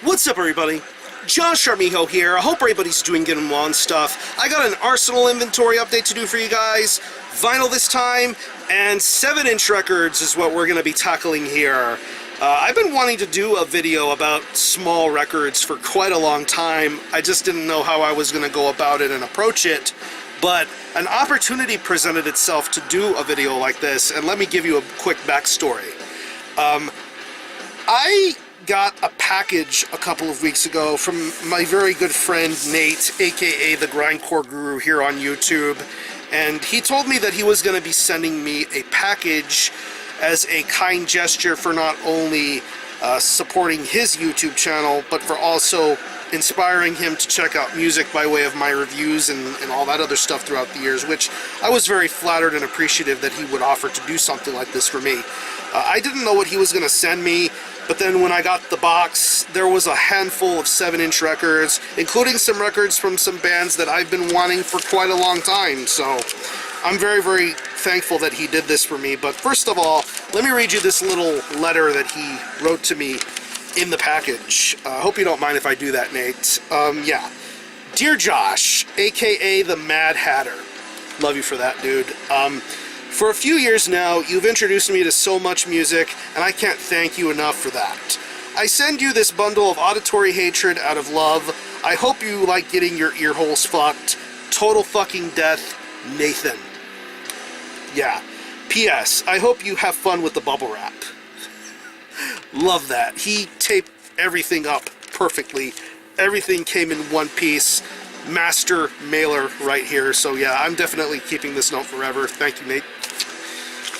What's up, everybody? Josh Armijo here. I hope everybody's doing good and well and stuff. I got an Arsenal inventory update to do for you guys. Vinyl this time, and 7-inch records is what we're going to be tackling here. I've been wanting to do a video about small records for quite a long time. I just didn't know how I was going to go about it and approach it. But an opportunity presented itself to do a video like this, and let me give you a quick backstory. I got a package a couple of weeks ago from my very good friend Nate, aka the Grindcore Guru here on YouTube, and he told me that he was going to be sending me a package as a kind gesture for not only supporting his YouTube channel, but for also inspiring him to check out music by way of my reviews and all that other stuff throughout the years, which I was very flattered and appreciative that he would offer to do something like this for me. I didn't know what he was going to send me, but then when I got the box, there was a handful of 7-inch records, including some records from some bands that I've been wanting for quite a long time, so I'm very, very thankful that he did this for me. But first of all, let me read you this little letter that he wrote to me in the package. Hope you don't mind if I do that, Nate. Yeah. Dear Josh, aka the Mad Hatter. Love you for that, dude. For a few years now, you've introduced me to so much music, and I can't thank you enough for that. I send you this bundle of auditory hatred out of love. I hope you like getting your ear holes fucked. Total fucking death, Nathan. Yeah. P.S. I hope you have fun with the bubble wrap. Love that. He taped everything up perfectly. Everything came in one piece. Master mailer right here. So yeah, I'm definitely keeping this note forever. Thank you, Nate.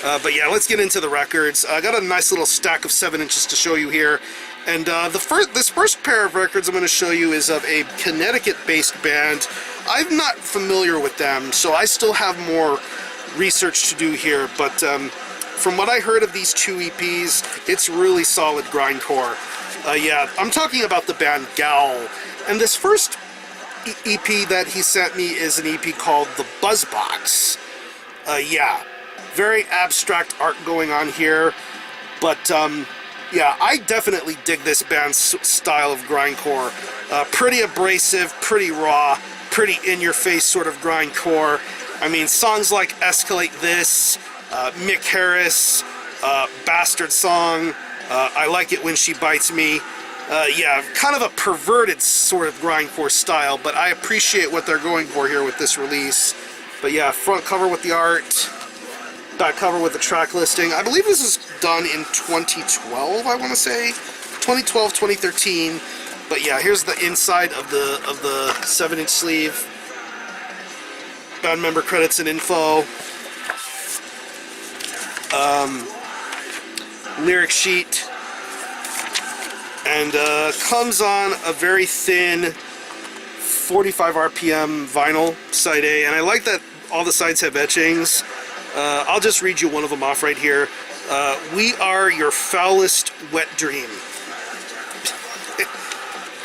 But yeah, let's get into the records. I got a nice little stack of 7 inches to show you here. And this first pair of records I'm going to show you is of a Connecticut-based band. I'm not familiar with them, so I still have more research to do here. But from what I heard of these two EPs, it's really solid grindcore. Yeah, I'm talking about the band GOWL. And this first EP that he sent me is an EP called The Buzz Box. Yeah, very abstract art going on here, but yeah, I definitely dig this band's style of grindcore. Pretty abrasive, pretty raw, pretty in-your-face sort of grindcore. I mean, songs like Escalate This, Mick Harris, Bastard Song, I Like It When She Bites Me. Yeah, kind of a perverted sort of grindcore style, but I appreciate what they're going for here with this release. But yeah, front cover with the art, back cover with the track listing. I believe this was done in 2012, I want to say. 2012, 2013. But yeah, here's the inside of the 7-inch sleeve. Band member credits and info. Lyric sheet. And comes on a very thin 45 RPM vinyl, side A, and I like that all the sides have etchings. I'll just read you one of them off right here. We are your foulest wet dream.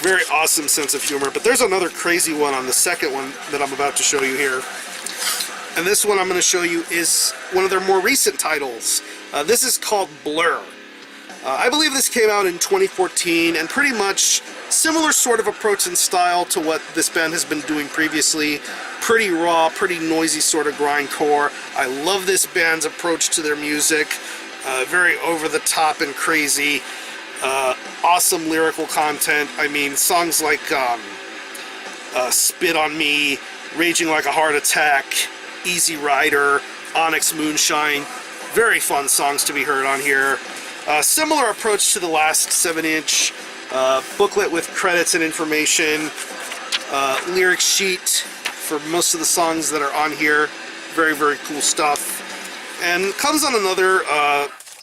Very awesome sense of humor, but there's another crazy one on the second one that I'm about to show you here. And this one I'm going to show you is one of their more recent titles. This is called Blur. I believe this came out in 2014, and pretty much similar sort of approach and style to what this band has been doing previously. Pretty raw, pretty noisy sort of grindcore. I love this band's approach to their music. Very over the top and crazy. Awesome lyrical content. I mean, songs like Spit on Me, Raging Like a Heart Attack, Easy Rider, Onyx Moonshine. Very fun songs to be heard on here. Similar approach to the last 7-inch, booklet with credits and information, lyric sheet for most of the songs that are on here. Very, very cool stuff. And comes on another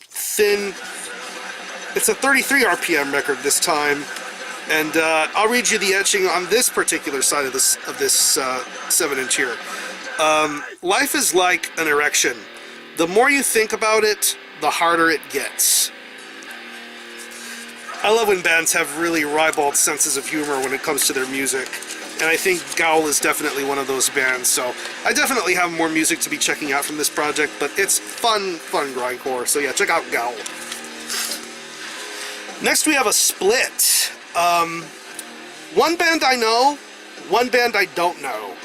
thin, it's a 33 RPM record this time. And I'll read you the etching on this particular side of this 7-inch here. Life is like an erection. The more you think about it, the harder it gets. I love when bands have really ribald senses of humor when it comes to their music, and I think GOWL is definitely one of those bands, so I definitely have more music to be checking out from this project, but it's fun grindcore, so yeah, check out GOWL. Next we have a split. One band I know, one band I don't know.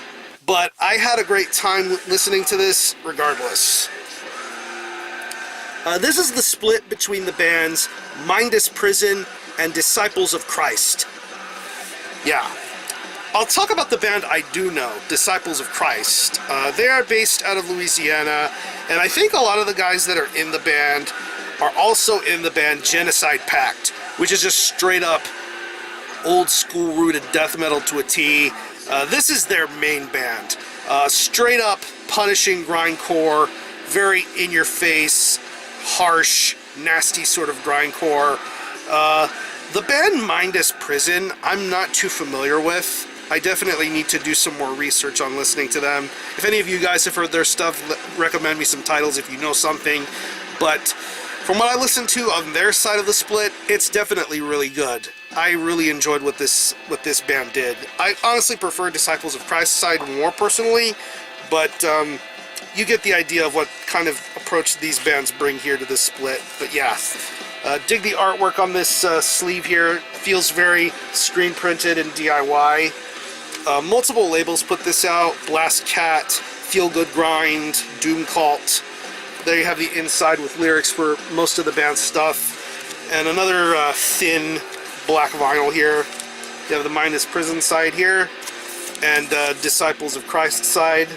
But I had a great time listening to this regardless. This is the split between the bands Mindus Prison and Disciples of Christ. Yeah. I'll talk about the band I do know, Disciples of Christ. They are based out of Louisiana, and I think a lot of the guys that are in the band are also in the band Genocide Pact, which is just straight up old school rooted death metal to a T. This is their main band. Straight up punishing grindcore, very in your face, harsh, nasty sort of grindcore. The band Mindus Prison, I'm not too familiar with. I definitely need to do some more research on listening to them. If any of you guys have heard their stuff, recommend me some titles if you know something. But from what I listened to on their side of the split, it's definitely really good. I really enjoyed what this band did. I honestly prefer Disciples of Christ's side more personally, but you get the idea of what kind of approach these bands bring here to this split. But yeah, dig the artwork on this sleeve here. Feels very screen printed and DIY. Multiple labels put this out: Blast Cat, Feel Good Grind, Doom Cult. There you have the inside with lyrics for most of the band's stuff, and another thin black vinyl here. You have the Mindus Prison side here, and Disciples of Christ side.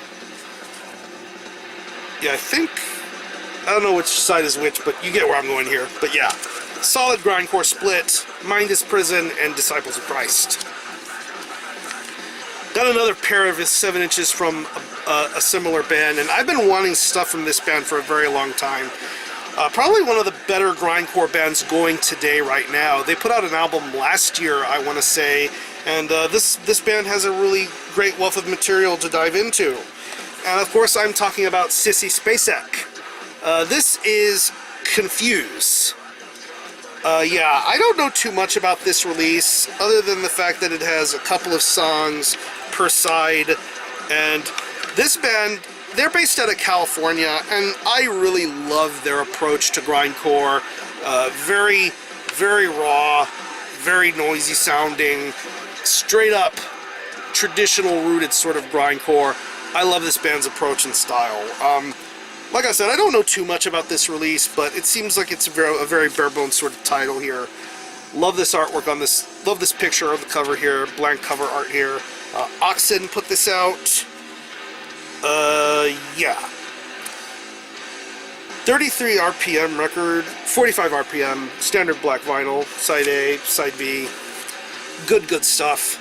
Yeah, I don't know which side is which, but you get where I'm going here. But yeah, solid grindcore split, Mindus Prison and Disciples of Christ. Got another pair of his 7 inches from a similar band, and I've been wanting stuff from this band for a very long time. Probably one of the better grindcore bands going today right now. They put out an album last year, I want to say, and this band has a really great wealth of material to dive into. And of course I'm talking about Sissy Spacek. This is Confuse. Yeah, I don't know too much about this release, other than the fact that it has a couple of songs per side, and this band, they're based out of California, and I really love their approach to grindcore. Very, very raw, very noisy sounding, straight up traditional rooted sort of grindcore. I love this band's approach and style. Like I said, I don't know too much about this release, but it seems like it's a very bare bones sort of title here. Love this artwork on this, love this picture of the cover here, blank cover art here. Oxen put this out. Yeah. 33 RPM record, 45 RPM, standard black vinyl, side A, side B. Good stuff.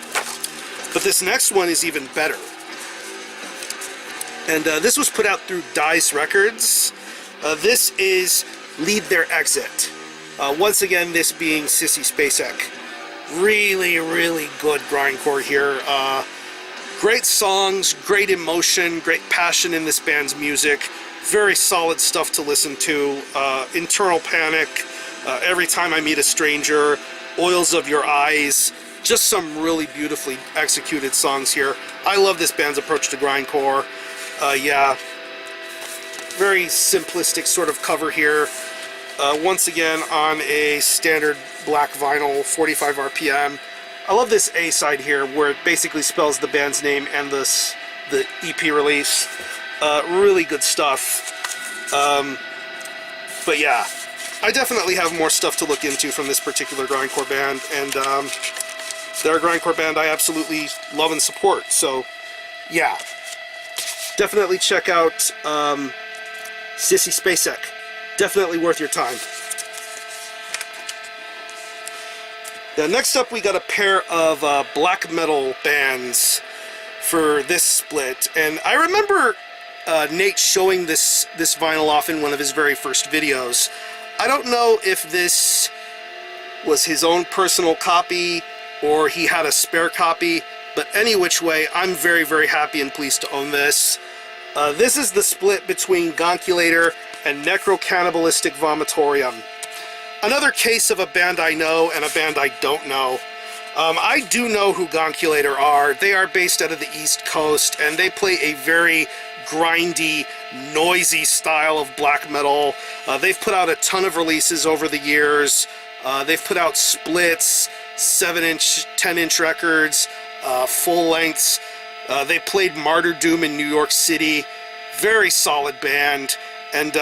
But this next one is even better. And this was put out through Dice Records. This is Lead Their Exit. Once again, this being Sissy Spacek. Really, really good grindcore here. Great songs, great emotion, great passion in this band's music. Very solid stuff to listen to. Internal Panic, Every Time I Meet a Stranger, Oils of Your Eyes. Just some really beautifully executed songs here. I love this band's approach to grindcore. Yeah, very simplistic sort of cover here. Once again on a standard black vinyl, 45 RPM. I love this A side here where it basically spells the band's name and the EP release. Really good stuff. But yeah, I definitely have more stuff to look into from this particular grindcore band, and they're a grindcore band I absolutely love and support. So yeah. Definitely check out Sissy Spacek. Definitely worth your time. Now, next up, we got a pair of black metal bands for this split. And I remember Nate showing this vinyl off in one of his very first videos. I don't know if this was his own personal copy or he had a spare copy, but any which way, I'm very, very happy and pleased to own this. This is the split between Gonk You Later and Necrocannibalistic Vomitorium. Another case of a band I know and a band I don't know. I do know who Gonk You Later are. They are based out of the East Coast, and they play a very grindy, noisy style of black metal. They've put out a ton of releases over the years. They've put out splits, 7-inch, 10-inch records, full lengths. They played Martyr Doom in New York City. Very solid band. And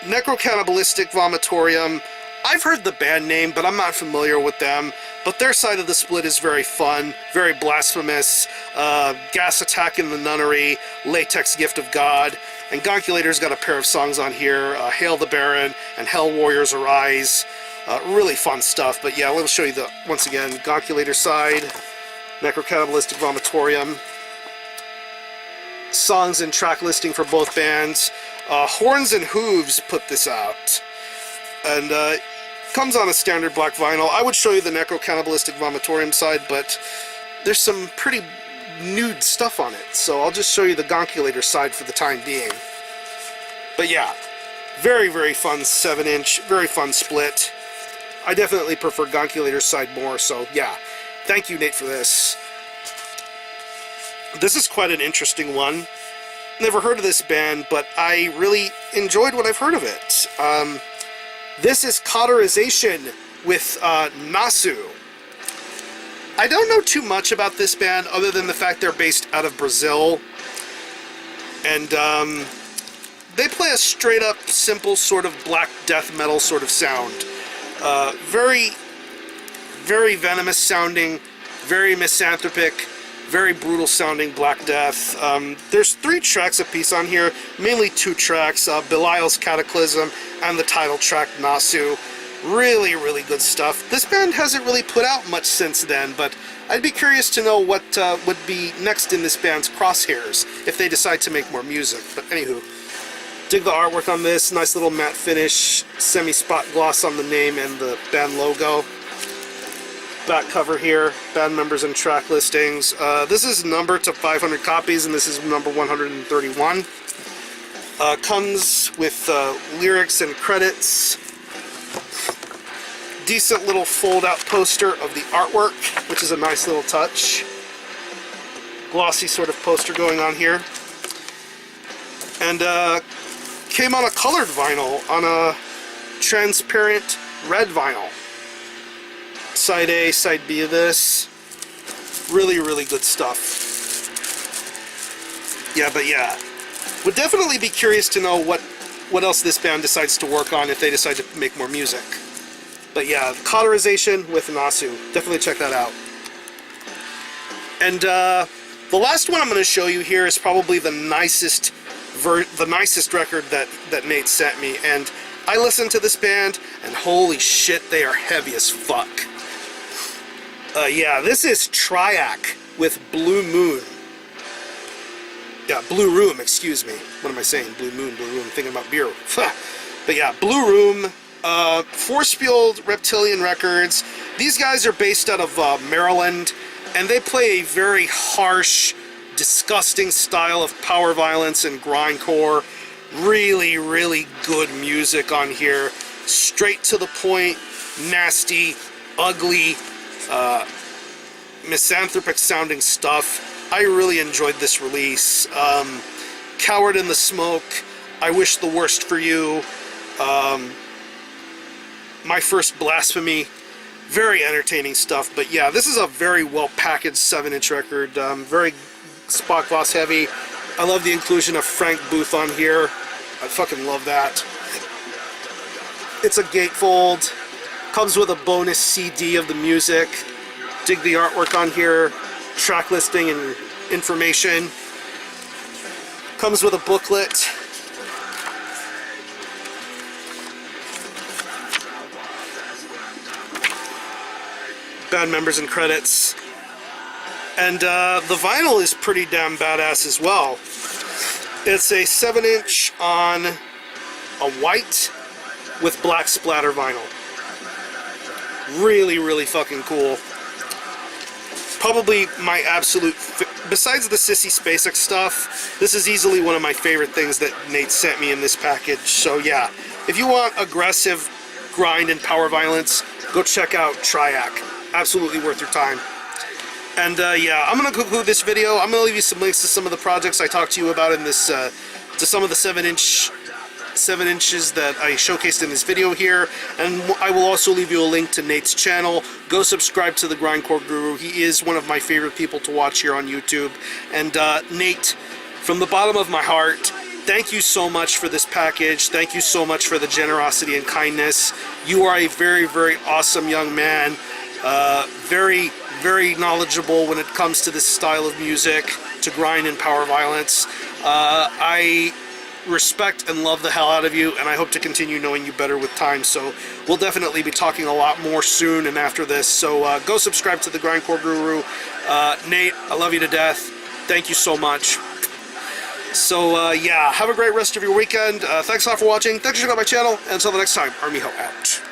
Necrocannibalistic Vomitorium, I've heard the band name, but I'm not familiar with them. But their side of the split is very fun, very blasphemous. Gas Attack in the Nunnery, Latex Gift of God, and Gonk You Later's got a pair of songs on here, Hail the Baron and Hell Warriors Arise. Really fun stuff. But yeah, let me show you the, once again, Gonk You Later side, Necrocannibalistic Vomitorium. Songs and track listing for both bands. Horns and Hooves put this out. And comes on a standard black vinyl. I would show you the Necrocannibalistic Vomitorium side, but there's some pretty nude stuff on it, so I'll just show you the Gonk You Later side for the time being. But yeah, very, very fun 7-inch, very fun split. I definitely prefer Gonk You Later's side more, so yeah. Thank you, Nate, for this. This is quite an interesting one. Never heard of this band, but I really enjoyed what I've heard of it. This is Cauterization with Natsu. I don't know too much about this band other than the fact they're based out of Brazil. And they play a straight up, simple sort of black death metal sort of sound. Very, very venomous sounding, very misanthropic, very brutal sounding black death. There's 3 tracks apiece on here, mainly 2 tracks, Belial's Cataclysm and the title track Natsu. Really, really good stuff. This band hasn't really put out much since then, but I'd be curious to know what would be next in this band's crosshairs if they decide to make more music. But anywho, dig the artwork on this. Nice little matte finish, semi-spot gloss on the name and the band logo. Back cover here, band members and track listings. This is numbered to 500 copies, and this is number 131. Comes with lyrics and credits. Decent little fold-out poster of the artwork, which is a nice little touch. Glossy sort of poster going on here. And came on a colored vinyl, on a transparent red vinyl. Side A, side B of this. Really, really good stuff. Yeah, but yeah. Would definitely be curious to know what else this band decides to work on if they decide to make more music. But yeah, Cauterization with Natsu. Definitely check that out. And the last one I'm going to show you here is probably the nicest record that Nate sent me. And I listened to this band, and holy shit, they are heavy as fuck. Yeah, this is Triac with Blue Moon. Yeah, Blue Room, excuse me. What am I saying? Blue Moon, Blue Room. Thinking about beer. But yeah, Blue Room. Force-fueled Reptilian Records. These guys are based out of Maryland, and they play a very harsh, disgusting style of power violence and grindcore. Really, really good music on here. Straight to the point, nasty, ugly, misanthropic sounding stuff. I really enjoyed this release. Coward in the Smoke, I Wish the Worst for You, My First Blasphemy. Very entertaining stuff. But yeah, this is a very well packaged 7-inch record. Very spot gloss heavy. I love the inclusion of Frank Booth on here. I fucking love that. It's a gatefold. Comes with a bonus CD of the music. Dig the artwork on here. Track listing and information. Comes with a booklet. Band members and credits. And the vinyl is pretty damn badass as well. It's a 7-inch on a white with black splatter vinyl. Really, really fucking cool. Probably my absolute... Besides the Sissy Spacek stuff, this is easily one of my favorite things that Nate sent me in this package. So yeah, if you want aggressive grind and power violence, go check out Triac. Absolutely worth your time. And yeah, I'm going to conclude this video. I'm going to leave you some links to some of the projects I talked to you about in this, to some of the 7-inch 7 inches that I showcased in this video here, and I will also leave you a link to Nate's channel. Go subscribe to the Grindcore Guru. He is one of my favorite people to watch here on YouTube. And Nate, from the bottom of my heart, thank you so much for this package. Thank you so much for the generosity and kindness. You are a very, very awesome young man. Very, very knowledgeable when it comes to this style of music, to grind and power violence. I respect and love the hell out of you, and I hope to continue knowing you better with time. So we'll definitely be talking a lot more soon and after this. So go subscribe to the Grindcore Guru. Nate, I love you to death. Thank you so much. So yeah, have a great rest of your weekend. Thanks a lot for watching. Thanks for checking out my channel. And until the next time, Army Ho out.